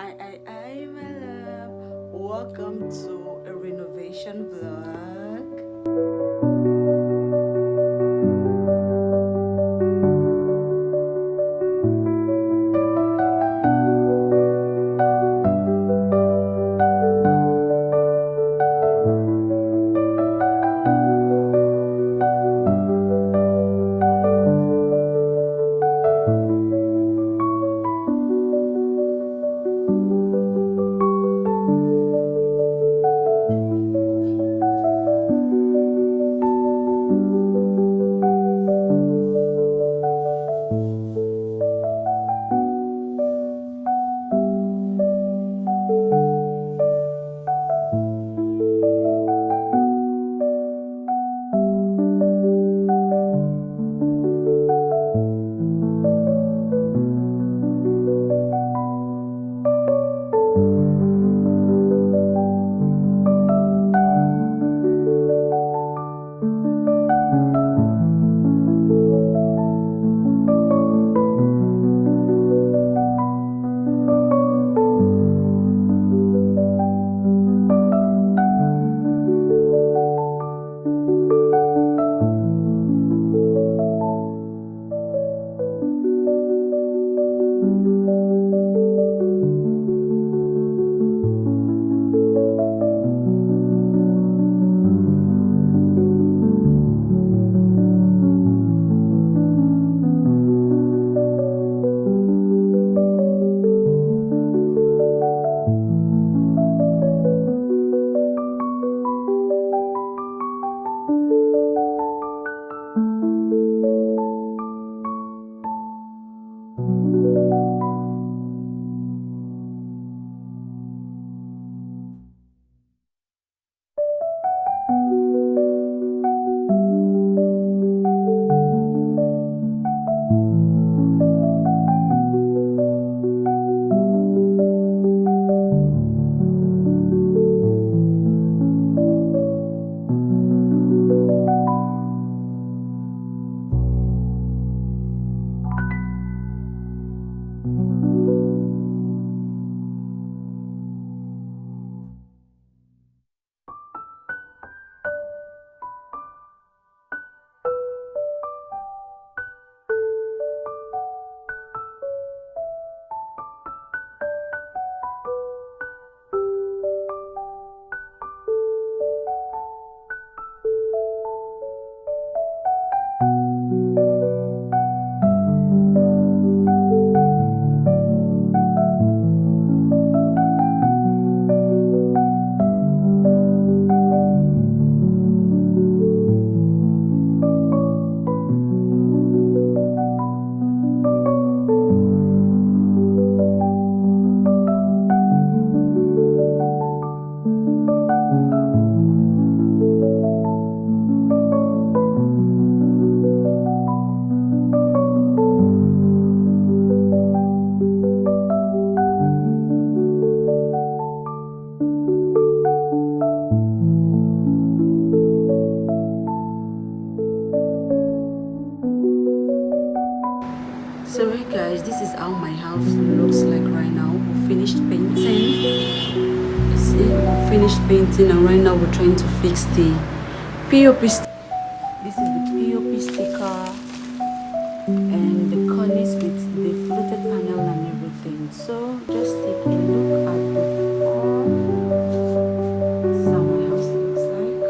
Hi, my love. Welcome to a renovation vlog. So hey guys, this is how my house looks like right now. We finished painting. You see, we finished painting and right now we're trying to fix the POP. This is the POP sticker and the cornice with the fluted panel and everything. So just take a look at before. This is how my house looks like.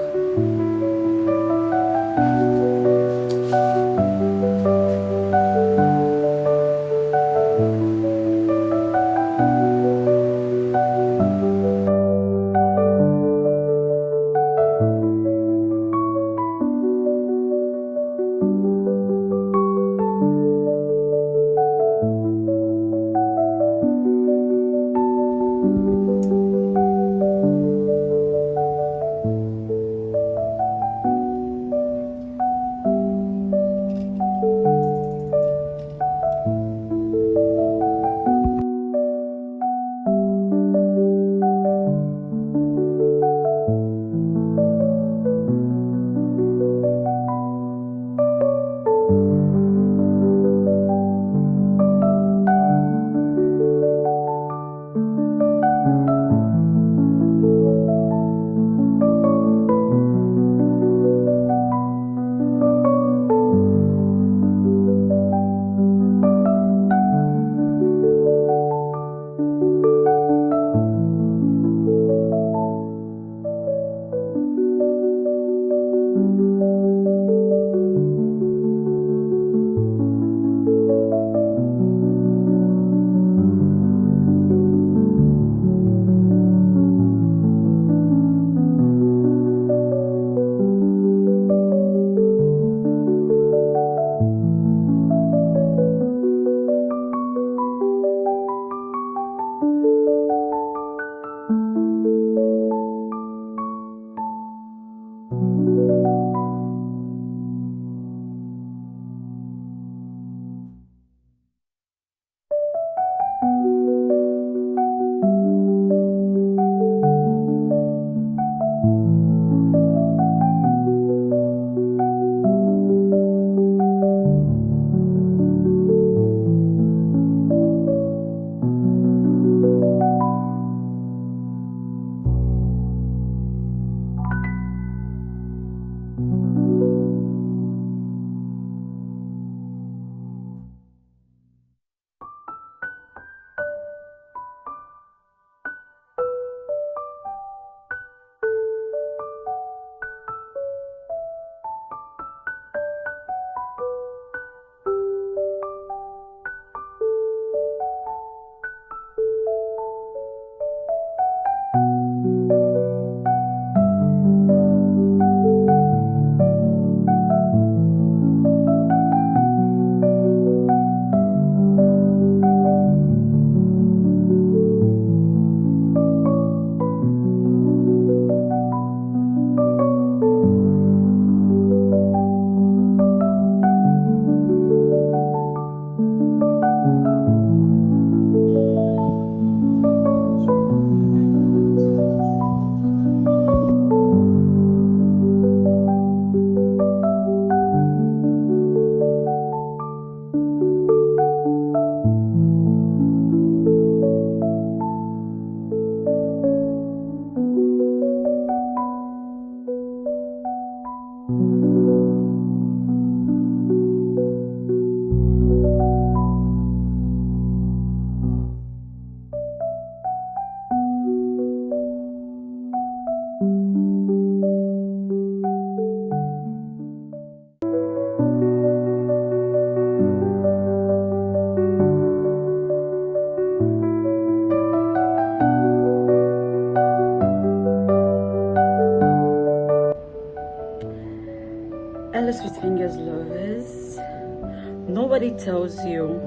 nobody tells you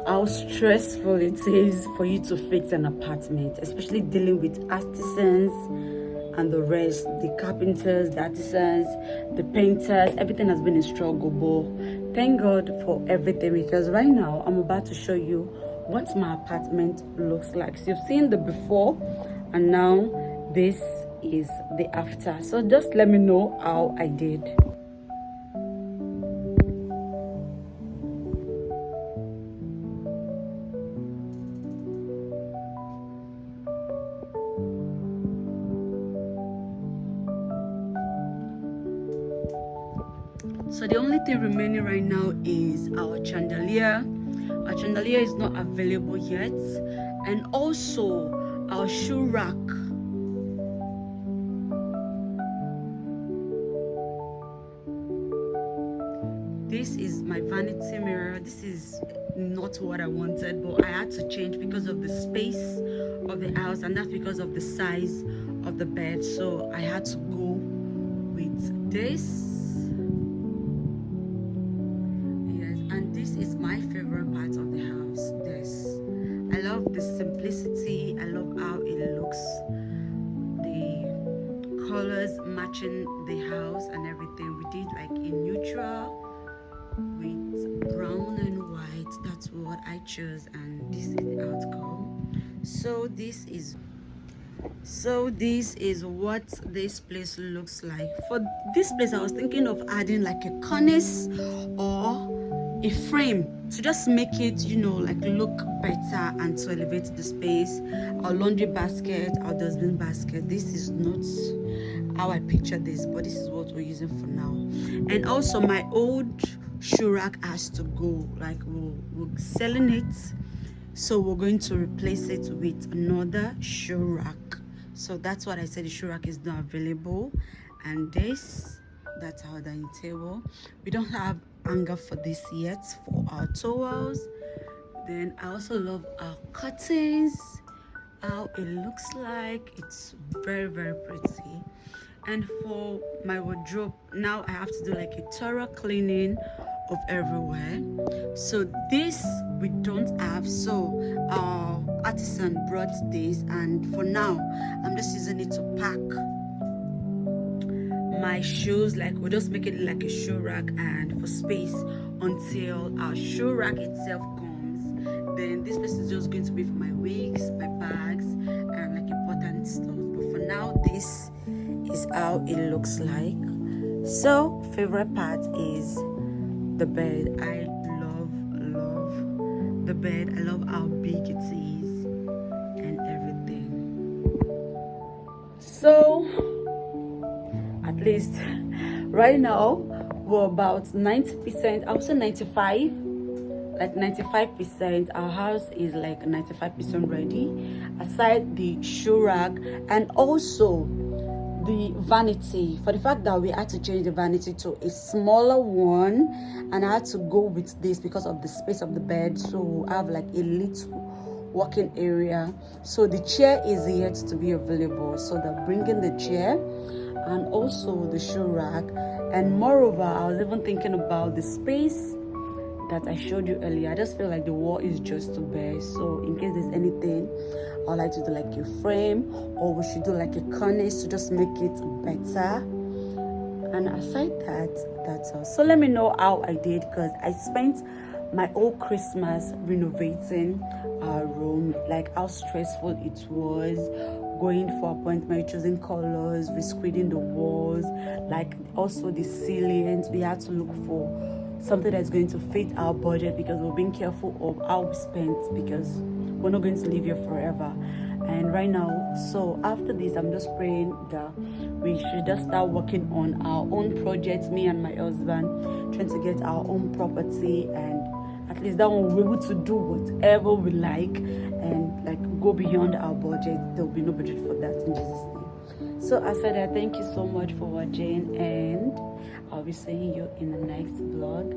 how stressful it is for you to fix an apartment, especially dealing with artisans and the rest, the carpenters, the artisans, the painters. Everything has been a struggle, but thank God for everything, because right now I'm about to show you what my apartment looks like. So you've seen the before, and now this is the after. So just let me know how I did. So the only thing remaining right now is our chandelier. Our chandelier is not available yet, and also our shoe rack. This is my vanity mirror. This is not what I wanted, but I had to change because of the space of the house, and that's because of the size of the bed. So I had to go with this. And this is my favorite part of the house. This, I love the simplicity. I love how it looks, the colors matching the house and everything. We did like a neutral with brown and white. That's what I chose, and this is the outcome. So this is what this place looks like. For this place, I was thinking of adding like a cornice or a frame to just make it, you know, like look better and to elevate the space. Our laundry basket, our dustbin basket. This is not how I pictured this, but this is what we're using for now. And also my old shoe rack has to go. Like we're selling it, so we're going to replace it with another shoe rack. So that's what I said, the shoe rack is not available. And that's our dining table. We don't have hanger for this yet for our towels. Then I also love our curtains, how it looks like. It's very, very pretty. And for my wardrobe, now I have to do like a thorough cleaning of everywhere. So this we don't have, so our artisan brought this, and for now I'm just using it to pack my shoes. Like we're just making it like a shoe rack, and for space until our shoe rack itself comes. Then this place is just going to be for my wigs, my bags, and like important stuff. But for now, this is how it looks like. So favorite part is the bed. I love the bed. I love how big it is and everything. So at least right now we're about 90%, I would say 95, like 95%. Our house is like 95% ready, aside the shoe rack and also the vanity. For the fact that we had to change the vanity to a smaller one, and I had to go with this because of the space of the bed. So I have like a little working area. So the chair is yet to be available, so they're bringing the chair and also the shoe rack. And moreover, I was even thinking about the space that I showed you earlier. I just feel like the wall is just too bare, so in case there's anything, I'd like to do like a frame, or we should do like a cornice to just make it better. And aside that, that's all. So let me know how I did, because I spent my whole Christmas renovating our room, like how stressful it was, going for appointment, choosing colors, rescreening the walls, like also the ceilings. We had to look for something that's going to fit our budget, because we're being careful of how we spend, because we're not going to live here forever. And right now, so after this, I'm just praying that we should just start working on our own projects, me and my husband, trying to get our own property, and at least that one we'll be able to do whatever we like and like go beyond our budget. There'll be no budget for that, in Jesus' name. So as for that, thank you so much for watching, and I'll be seeing you in the next vlog.